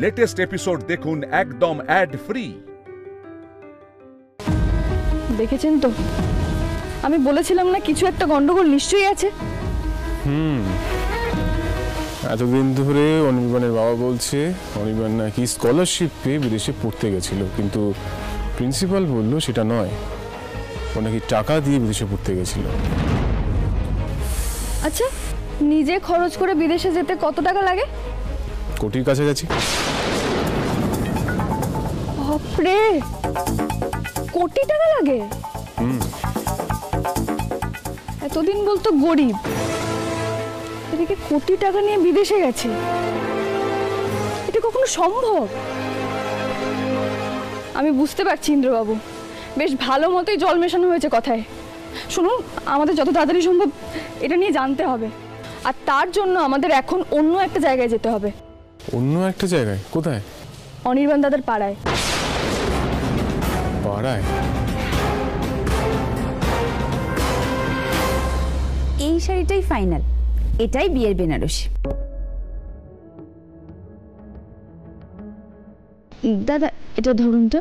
Latest episode দেখুন একদম add free. দেখেছেন তো, আমি বলেছিলাম না কিছু একটা গন্ডগোল নিশ্চয়ই আছে। এতদিন ধরে অনির্বাণের বাবা বলছে অনির্বাণ নাকি স্কলারশিপ পেয়ে বিদেশে পড়তে গেছিল, কিন্তু প্রিন্সিপাল বললো সেটা নয়, ও নাকি টাকা দিয়ে বিদেশে পড়তে গেছিল। আচ্ছা, নিজে খরচ করে বিদেশে যেতে কত টাকা লাগে? কোটির কাছাকাছি। বাপরে, কোটি টাকা লাগে? এতদিন বলতো গরিব, এদিকে কোটি টাকা নিয়ে বিদেশে গেছে। এটা কখনো সম্ভব? আমি বুঝতে পারছি ইন্দ্রবাবু, বেশ ভালো মতোই জল মেশানো হয়েছে কথায়। শুনুন, আমাদের যত তাড়াতাড়ি সম্ভব এটা নিয়ে জানতে হবে, আর তার জন্য আমাদের এখন অন্য একটা জায়গায় যেতে হবে। অন্য একটা জায়গায়? কোথায়? অনির্বাণ দাদার পাড়ায়। পাড়ায়? এই শাড়িটাই ফাইনাল, এটাই বিয়ের বেনারসি। দাদা, এটা ধরুন তো।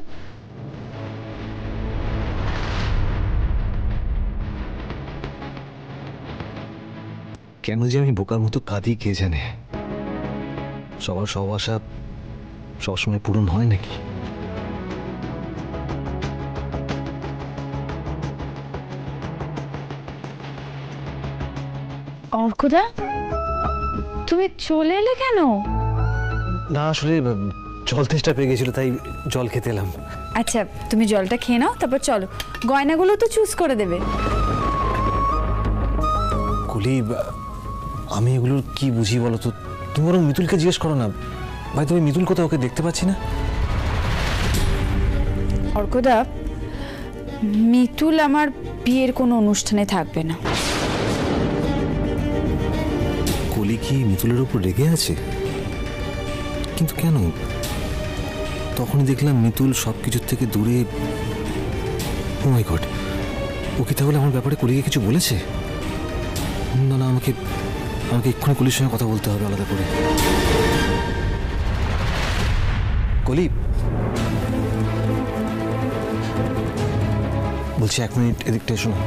কেন যে আমি বোকার মতো কাঁদি কে জানে। সবার সব আশা সবসময় পূরণ হয় নাকি? অর্কদা, তুমি চলে এলে কেন? না, আসলে জল তেষ্টা পেয়ে গেছিল, তাই জল খেতে এলাম। আচ্ছা, তুমি জলটা খেয়ে নাও, তারপর চলো। গয়নাগুলো তো চুজ করে দেবে। কলি, আমি এগুলোর কি বুঝি বলো তো? তুমি বরং মিতুলকে জিজ্ঞেস করো না। ভাই, তুমি মিতুল কোথায়? ওকে দেখতে পাচ্ছি না। অর্কদা, মিতুল আমার বিয়ের কোনো অনুষ্ঠানে থাকবে না। কলি কি মিতুলের উপর রেগে আছে? কিন্তু কেন? তখনই দেখলাম মিতুল সবকিছুর থেকে দূরে। ও মাই গড, ও কি তাহলে আমার ব্যাপারে কলিকে কিছু বলেছে? না না, আমাকে এক্ষুনি কলির সঙ্গে কথা বলতে হবে আলাদা করে। কলি, বলছি 1 মিনিট এদিকটা এসো না।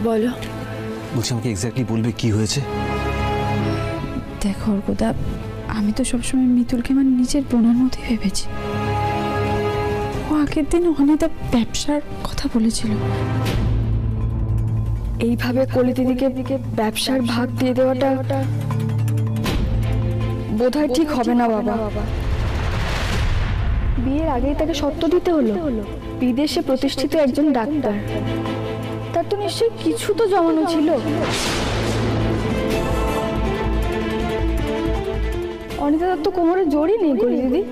বলো। বলছি, আমাকে এক্স্যাক্টলি বলবে কি হয়েছে? দেখো অর্কদা, আমি তো সবসময় মিতুলকে আমার নিজের বোনের মতোই ভেবেছি। ও আগের দিন অনিতা ব্যবসার কথা বলেছিল। এইভাবে কলি দিদিকে ব্যবসার ভাগ দিয়ে দেওয়াটা বোধহয় ঠিক হবে না বাবা। বিয়ের আগেই তাকে শর্ত দিতে হলো। বিদেশে প্রতিষ্ঠিত একজন ডাক্তার, তার তো নিশ্চয়ই কিছু তো জমানো ছিল। অনিতার তো কোমরে জোরই নেই কলি দিদি।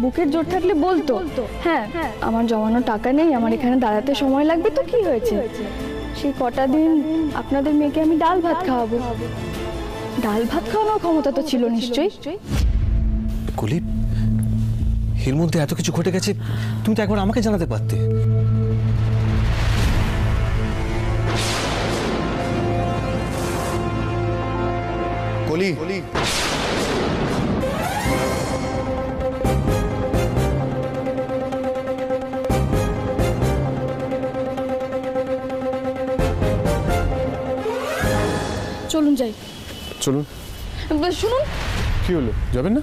বুকের জোর থাকলে বলতো, হ্যাঁ আমার জমানো টাকা নেই, আমার এখানে দাঁড়াতে সময় লাগবে, তো কি হয়েছে, সেই কটা দিন আপনাদের মেয়েকে আমি ডাল ভাত খাওয়াবো। ডাল ভাত খাওয়ানোর ক্ষমতা তো ছিল নিশ্চয়ই। কলি, এর মধ্যে এত কিছু ঘটে গেছে, তুমি তো একবার আমাকে জানাতে পারতে। কলি, চলুন যাই। চলুন। শুনুন। কি হলো, যাবেন না?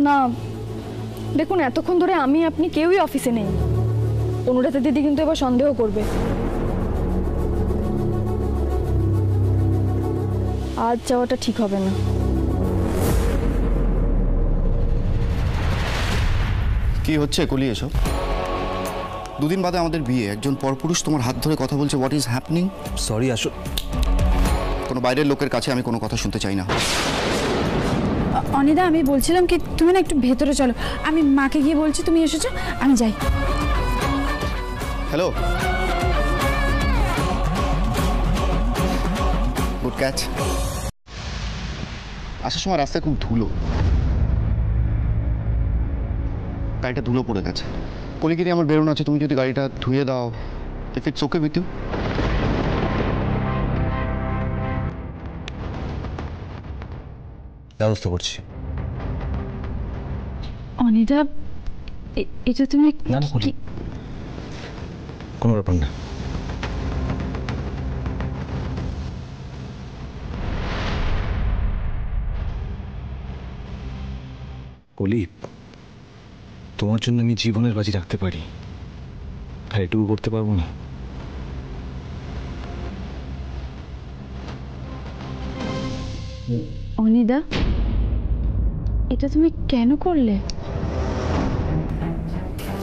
না, দেখুন এতক্ষণ ধরে আমি আপনি কেউই অফিসে নেই। অনুরাধা দিদি কিন্তু এবার সন্দেহ করবে। আজ যাওয়াটা ঠিক হবে না। কি হচ্ছে কলি এসব? দুদিন বাদে আমাদের বিয়ে, একজন পরপুরুষ তোমার হাত ধরে কথা বলছে। What is happening? সরি, আসলে কোনো বাইরের লোকের কাছে আমি কোনো কথা শুনতে চাই না। অনিদা, আমি বলছিলাম কি, তুমি না একটু ভেতরে চলো, আমি মাকে গিয়ে বলছি তুমি এসেছো, আমি যাই। Hello, good catch. আসার সময় রাস্তায় খুব ধুলো, গাড়িটা ধুলো পড়ে গেছে। কলিগিরি আমার বেরোনো আছে, তুমি যদি গাড়িটা ধুয়ে দাও, if it's okay with you. ব্যবস্থা করছি। অনিদা, এটা তুমি না না কলি, কোনো ব্যাপার না। কলি, তোমার জন্য আমি জীবনের বাজি রাখতে পারি, আর এটুকু করতে পারবো না? অনিদা, এটা তুমি কেন করলে?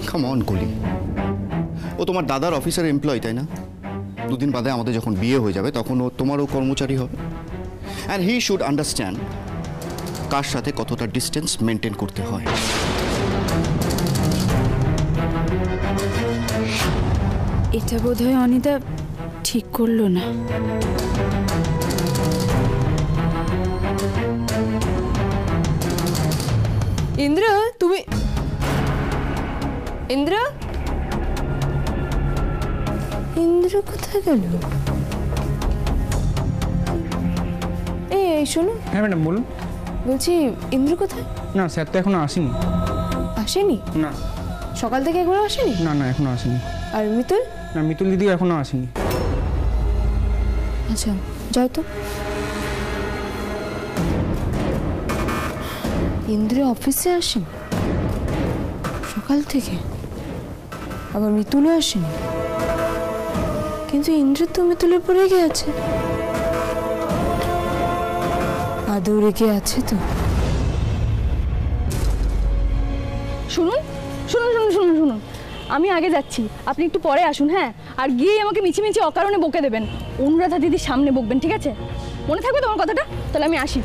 কাম অন কলি, ও তোমার দাদার অফিসের এমপ্লয়, তাই না? দুদিন বাদে আমাদের যখন বিয়ে হয়ে যাবে তখন ও তোমারও কর্মচারী হবে। অ্যান্ড হি শুড আন্ডারস্ট্যান্ড কার সাথে কতটা ডিস্টেন্স মেনটেন করতে হয়। এটা বোধহয় অনিদা ঠিক করলো না। ইন্দ্র, তুমি ইন্দ্র ইন্দ্র কোথায় গেল? এই শোনো। হ্যাঁ ম্যাডাম বলুন। বলছি ইন্দ্র কোথায়? না স্যার তো এখনো আসেনি। আসেনি? না সকাল থেকে একবার আসেনি? না না এখনো আসেনি। আর মিতুল? না মিতুল দিদি এখনো আসেনি। আচ্ছা যাও তো। ইন্দ্র অফিসে আসেনি সকাল থেকে, আবার মিতুলও আসেনি, কিন্তু ইন্দ্র তো মিতুলের পরে রেগে আছে। আদৌ রেগে আছে তো? শুনুন শুনুন শুনুন শুনুন শুনুন, আমি আগে যাচ্ছি, আপনি একটু পরে আসুন। হ্যাঁ, আর গিয়ে আমাকে মিছিমিছি অকারণে বকে দেবেন, অনুরাধা দিদির সামনে বকবেন, ঠিক আছে? মনে থাকবে তোমার কথাটা? তাহলে আমি আসি।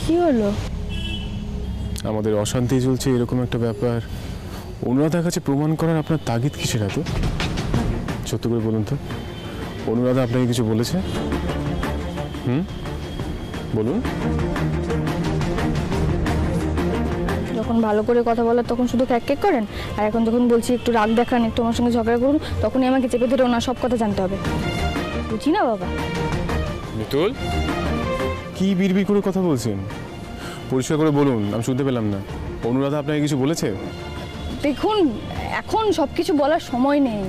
কি হলো? আমাদের অশান্তি চলছে এরকম একটা ব্যাপার অনুরাধার কাছে প্রমাণ করার আপনার তাগিদ কিসের এত? সত্য করে বলুন তো, অনুরাধা আপনাকে কিছু বলেছে? বলুন। যখন ভালো করে কথা বলার তখন শুধু ক্যাক ক্যাক করেন, আর এখন যখন বলছি একটু রাগ দেখান, একটু আমার সঙ্গে ঝগড়া করুন, তখনই আমাকে চেপে ধরে ওনার সব কথা জানতে হবে। বুঝি না বাবা। মিতুল, কি বিড়বিড় করে কথা বলছেন? পরিষ্কার করে বলুন, আমি শুনতে পেলাম না। অনুরাধা আপনাকে কিছু বলেছে? দেখুন, এখন সব কিছু বলার সময় নেই,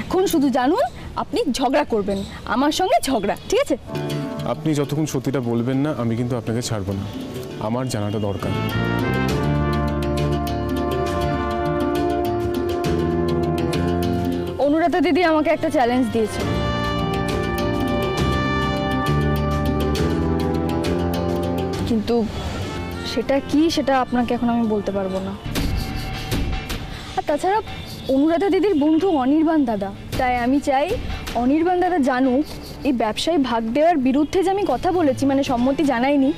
এখন শুধু জানুন আপনি ঝগড়া করবেন, আমার সঙ্গে ঝগড়া, ঠিক আছে? আপনি যতক্ষণ সত্যিটা বলবেন না আমি কিন্তু আপনাকে ছাড়বো না, আমার জানাটা দরকার। অনুরাধা দিদি আমাকে একটা চ্যালেঞ্জ দিয়েছে, কিন্তু সেটা কি সেটা আপনাকে এখন আমি বলতে পারবো না। আর তাছাড়া অনুরাধা দিদির বন্ধু অনির্বাণ দাদা, তাই আমি চাই অনির্বাণ দাদা জানুক এই ব্যবসায় ভাগ দেওয়ার বিরুদ্ধে যে আমি কথা বলেছি, মানে সম্মতি জানাইনি,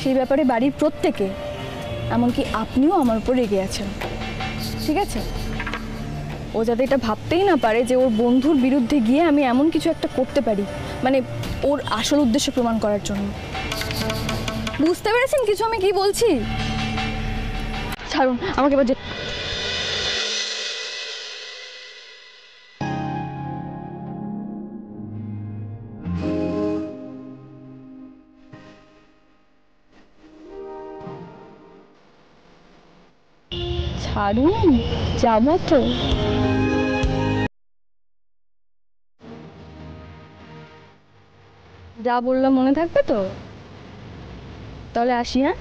সেই ব্যাপারে বাড়ির প্রত্যেকে, এমনকি আপনিও আমার উপর রেগে আছেন, ঠিক আছে? ও যাতে এটা ভাবতেই না পারে যে ওর বন্ধুর বিরুদ্ধে গিয়ে আমি এমন কিছু একটা করতে পারি, মানে ওর আসল উদ্দেশ্য প্রমাণ করার জন্য। বুঝতে পেরেছেন কিছু আমি কি বলছি? ছাড়ুন আমাকে এবার। ছাড়ুন, যাবো তো। যা বললাম মনে থাকবে তো? তাহলে আসি। হ্যাঁ,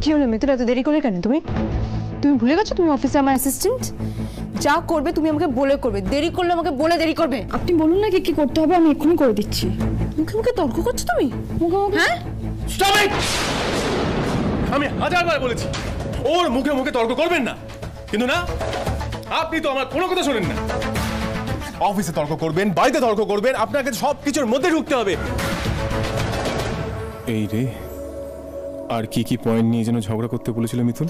কি হলো মিতুল, এত দেরি করে কেন? তুমি ভুলে গেছো তুমি অফিসে আমার অ্যাসিস্ট্যান্ট? যা করবে তুমি আমাকে বলে করবে, দেরি করলে আমাকে বলে দেরি করবে। আপনি বলুন না কি করতে হবে, আমি এক্ষুনি করে দিচ্ছি। মুখে মুখে তর্ক করছো তুমি? হ্যাঁ, স্টপ ইট! আমি হাজারবার বলেছি ওর মুখে মুখে তর্ক করবেন না, কিন্তু না, আপনি তো আমার কোনো কথা শোনেন না। অফিসে তর্ক করবেন, বাড়িতে তর্ক করবেন, আপনাকে সব কিছুর মধ্যে ঢুকতে হবে। এই রে, আর কি কি পয়েন্ট নিয়ে যেন ঝগড়া করতে বলেছিল মিথুন?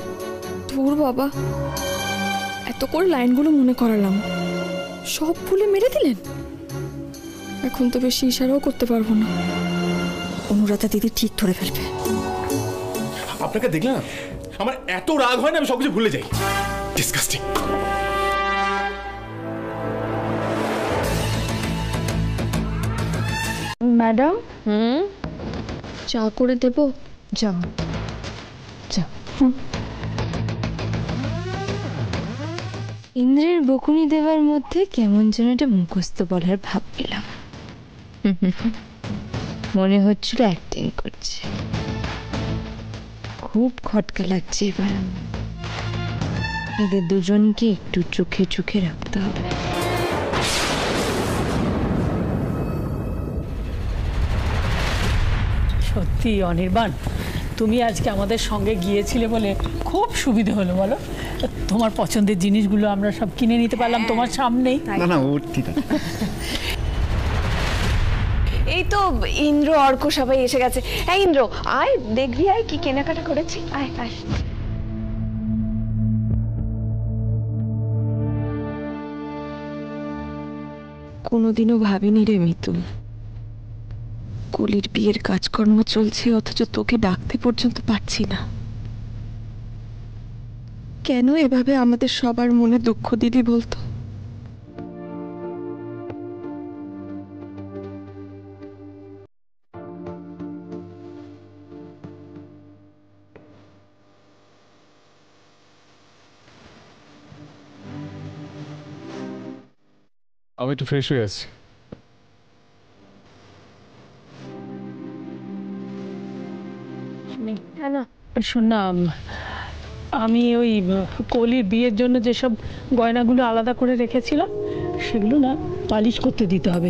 ধুর বাবা, এত করে লাইনগুলো মনে করালাম, সব ভুলে মেরে দিলেন। এখন তো বেশি ইশারাও করতে পারবো না। অনুরাধা দিদি ঠিক ধরে ফেলবে। আপনাকে দেখলে না আমার এত রাগ হয় না, আমি সবকিছু ভুলে যাই। ডিসকাস্টিং। ম্যাডাম, চা করে দেবো? যাও যাও। ইন্দ্রের বকুনি দেওয়ার মধ্যে কেমন যেন একটা মুখস্থ বলার ভাব পেলাম। মনে হচ্ছিল অ্যাক্টিং করছে। খুব খটকা লাগছে এবার। এদের দুজনকে একটু চোখে চোখে রাখতে হবে। সত্যি অনির্বাণ, তুমি আজকে আমাদের সঙ্গে গিয়েছিলে বলে খুব সুবিধা হলো বলো। তোমার পছন্দের জিনিসগুলো আমরা সব কিনে নিতে পারলাম তোমার সামনেই। না না, ও ঠিক আছে। এই তো ইন্দ্র, অর্ক সবাই এসে গেছে। এই ইন্দ্র, আয় দেখবি, আয় কি কেনাকাটা করেছি, আয় আয়। কোনোদিনও ভাবিনি রে মিতুল, কলির বিয়ের কাজকর্ম চলছে অথচ তোকে ডাকতে পর্যন্ত পারছি না। কেন এভাবে আমাদের সবার মনে দুঃখ দিলি বলতো? আমি একটু ফ্রেশ হয়ে আছি। শোন না, আমি ওই কলির বিয়ের জন্য যেসব গয়নাগুলো আলাদা করে রেখেছিলাম সেগুলো না পালিশ করতে দিতে হবে।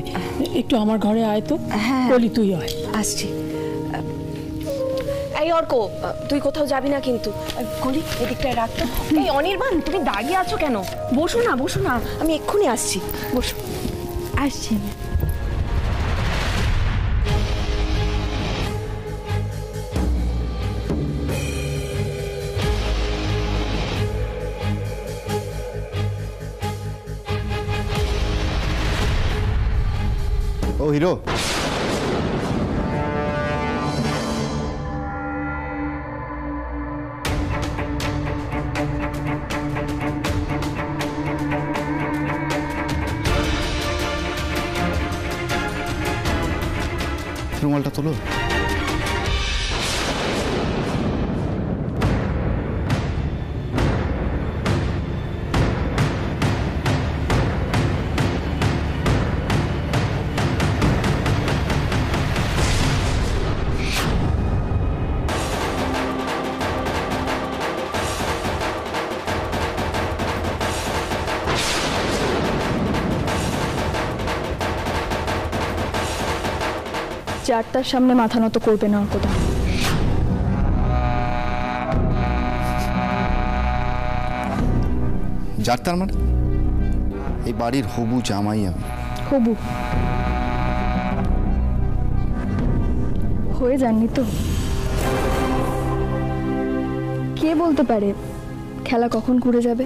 একটু আমার ঘরে আয় তো। হ্যাঁ কলি, তুই আয়। আসছি। এই অর্ক, তুই কোথাও যাবি না কিন্তু। কলি, এদিকটায় রাখতো। এই অনির্বাণ, তুমি দাঁড়িয়ে আছো কেন? বসো না, বসো না, আমি এক্ষুনি আসছি। বসো। আসছি। ও হিরো, রুমালটা তোলো। চারটার সামনে মাথা নত করবে না অর্কদা। যার তার মানে এই বাড়ির হবু জামাই আমি। হবু হয়ে যাননি তো? কে বলতে পারে খেলা কখন ঘুরে যাবে?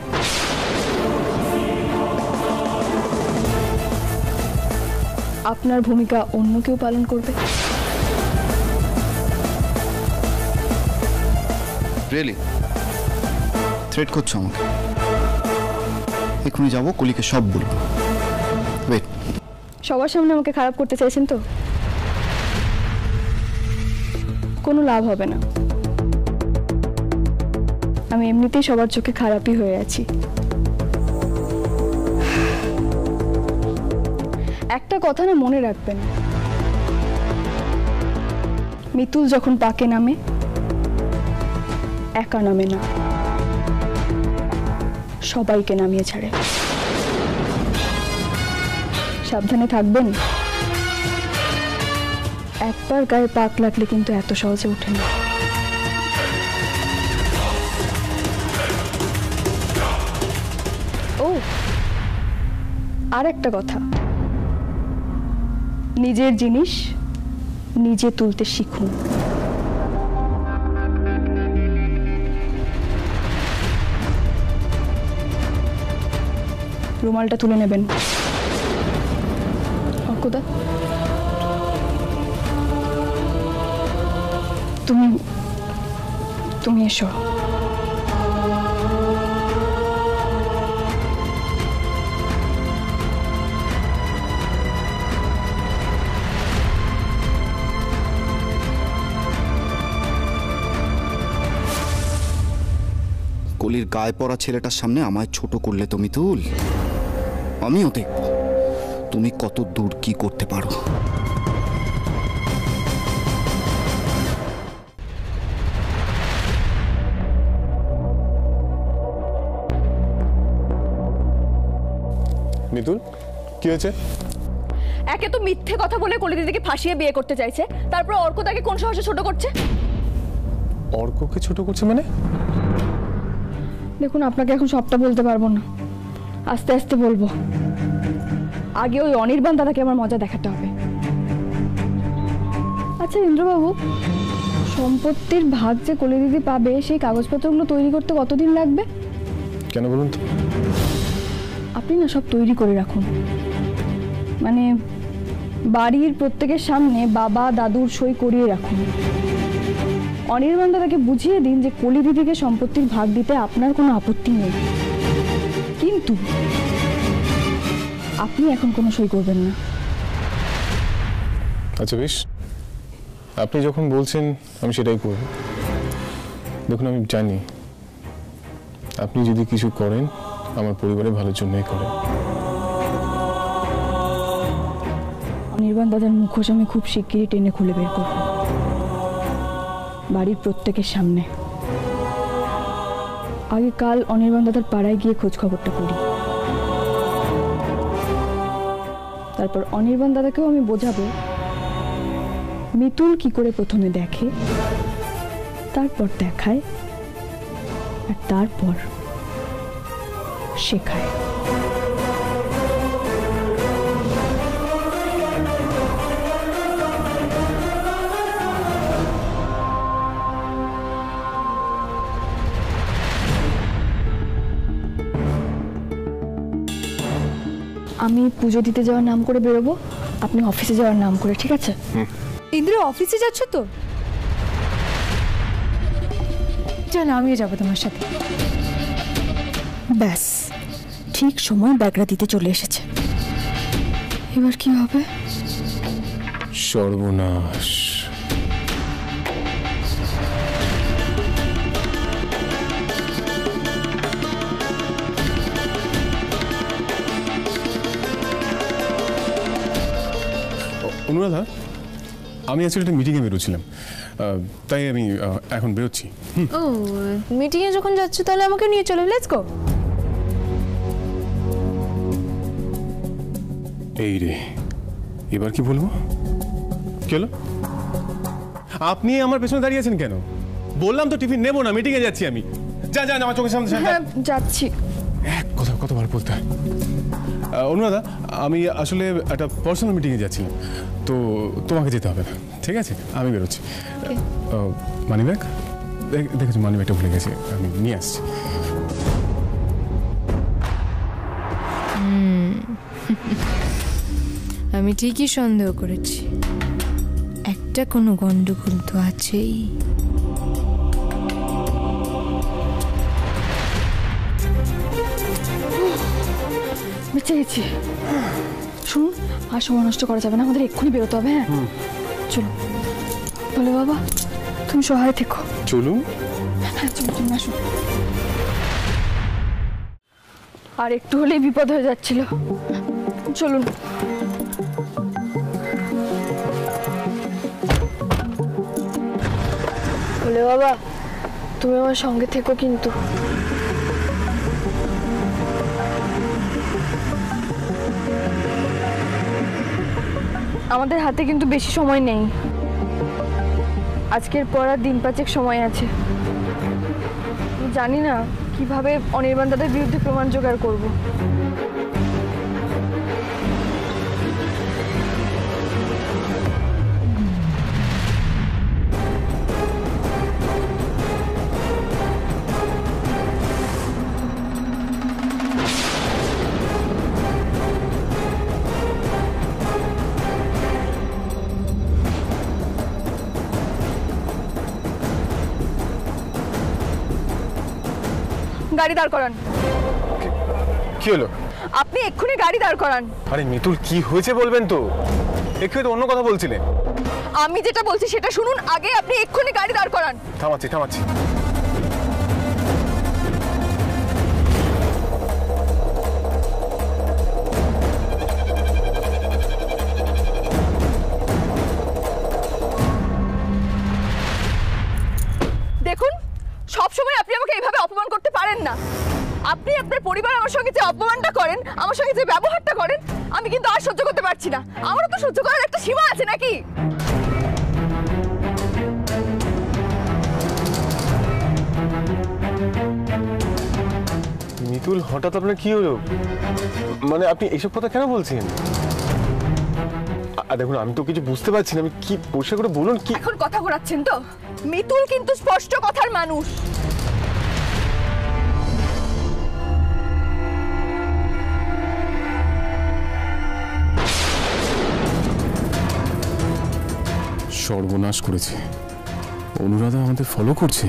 আপনার ভূমিকা অন্য কেউ পালন করবে। রিয়েলি থ্রেট করছো আমাকে? এক্ষুনি যাবো, কলিকে সব বলবো। ওয়েট। সবার সামনে আমাকে খারাপ করতে চাইছেন তো? কোনো লাভ হবে না। আমি এমনিতেই সবার চোখে খারাপই হয়ে আছি। একটা কথা না মনে রাখবেন, মিতুল যখন পাকে নামে একা নামে না, সবাইকে নামিয়ে ছাড়ে। সাবধানে থাকবেন। একবার গায়ে পাক লাগলে কিন্তু এত সহজে ওঠে না। ও আর একটা কথা, নিজের জিনিস নিজে তুলতে শিখুন। রুমালটা তুলে নেবেন। অর্কদা, তুমি এসো। কলির গায়ে পড়া ছেলেটার সামনে আমায় ছোট করলে তো মিতুল। আমিও দেখব তুমি কত দূর কি করতে পারো। মিতুল, কি হয়েছে? একে তো মিথ্যে কথা বলে কলি দিদিকে ফাঁসিয়ে বিয়ে করতে চাইছে, তারপর অর্ক তাকে কোন সাহসে ছোট করছে? অর্ককে ছোট করছে মানে? দেখুন, আপনাকে এখন সবটা বলতে পারবো না, আস্তে আস্তে বলবো। আগে ওই অনির্বাণ দাদাকে আমার মজা দেখাতে হবে। আচ্ছা ইন্দ্রবাবু, সম্পত্তির ভাগ যে কলি দিদি পাবে সেই কাগজপত্রগুলো তৈরি করতে কতদিন লাগবে? কেন বলুন তো? আপনি না সব তৈরি করে রাখুন, মানে বাড়ির প্রত্যেকের সামনে বাবা দাদুর সই করিয়ে রাখুন। অনির্বাণ দাদাকে বুঝিয়ে দিন যে কলি দিদিকে সম্পত্তির ভাগ দিতে আপনার কোনো আপত্তি নেই, কিন্তু আপনি এখন কোনো সই করবেন না। আচ্ছা বেশ, আপনি যখন বলছেন আমি সেটাই করব। দেখুন, আমি জানি আপনি যদি কিছু করেন আমার পরিবারের ভালোর জন্যই করেন। অনির্বাণ দাদার মুখোশ আমি খুব শিগগিরই টেনে খুলে বের করব, বাড়ির প্রত্যেকের সামনে। আগে কাল অনির্বাণ দাদার পাড়ায় গিয়ে খোঁজ খবরটা করি, তারপর অনির্বাণ দাদাকেও আমি বোঝাবো মিতুল কি করে প্রথমে দেখে, তারপর দেখায়, আর তারপর শেখায়। আমি পুজো দিতে যাওয়ার নাম করে বেরোবো, আপনি অফিসে যাওয়ার নাম করে, ঠিক আছে? ইন্দ্র, অফিসে যাচ্ছ তো? চল আমিও যাবো তোমার সাথে। ব্যাস, ঠিক সময় ব্যাগরা দিতে চলে এসেছে। এবার কি হবে? সর্বনাশ। অনুরাধা, আমি আসলে একটা মিটিংয়ে বেরোচ্ছিলাম, তাই আমি এখন বেরোচ্ছি। ও, মিটিংয়ে যখন যাচ্ছ তাহলে আমাকে নিয়ে চলো, লেটস গো। এই রে, এবার কি বলবো? কেন আপনি আমার পেছনে দাঁড়িয়ে আছেন কেন? বললাম তো টিফিন নেবো না, মিটিংয়ে যাচ্ছি আমি। যা যা, আমার চোখের সামনে। হ্যাঁ যাচ্ছি। এক কথা কতবার বলতে হয়। অনুরাধা, আমি আসলে একটা পার্সোনাল মিটিংয়ে যাচ্ছিলাম, তো তোমাকে যেতে হবে না, ঠিক আছে? আমি বেরোচ্ছি। মানি ব্যাগ দেখেছি, মানি ব্যাগটা ভুলে গেছি, আমি নিয়ে আসছি। আমি ঠিকই সন্দেহ করেছি, একটা কোনো গন্ডগোল তো আছেই। বেঁচে গেছি। শুনুন, আর সময় নষ্ট করা যাবে না, আমাদের এক্ষুনি বেরোতে হবে। হ্যাঁ চলো। বলে বাবা, তুমি সহায় থেকো। চলুন। হ্যাঁ চলুন, আসুন। আর একটু হলেই বিপদ হয়ে যাচ্ছিল, চলুন। বলে বাবা, তুমি আমার সঙ্গে থেকো কিন্তু। আমাদের হাতে কিন্তু বেশি সময় নেই, আজকের পর আর দিন পাঁচেক সময় আছে। জানি না কিভাবে অনির্বাণ দাদার বিরুদ্ধে প্রমাণ জোগাড় করব। গাড়ি দাঁড় করান। কি হলো? আপনি এক্ষুনি গাড়ি দাঁড় করান। আরে মিতুল, কি হয়েছে বলবেন তো? একটু তো অন্য কথা বলছিলেন। আমি যেটা বলছি সেটা শুনুন আগে। আপনি এক্ষুনি গাড়ি দাঁড় করান। থামাচ্ছি থামাচ্ছি। দেখুন, সবসময় আপনি আমাকে এইভাবে অপমান করতে পারেন না। আপনি আপনার পরিবার আমার সঙ্গে যে অপমানটা করেন, আমার সঙ্গে যে ব্যবহারটা করেন, আমি কিন্তু আর সহ্য করতে পারছি না। আমারও তো সহ্য করার একটা সীমা আছে নাকি? মিতুল, হঠাৎ আপনার কি হলো? মানে আপনি এইসব কথা কেন বলছেন? দেখুন, আমি তো কিছু বুঝতে পারছি না। আমি কি পরিষ্কার করে বলুন কি? এখন কথা ঘোরাচ্ছেন তো? মিতুল কিন্তু স্পষ্ট কথার মানুষ। সর্বনাশ করেছে। অনুরাধা আমাদের ফলো করছে।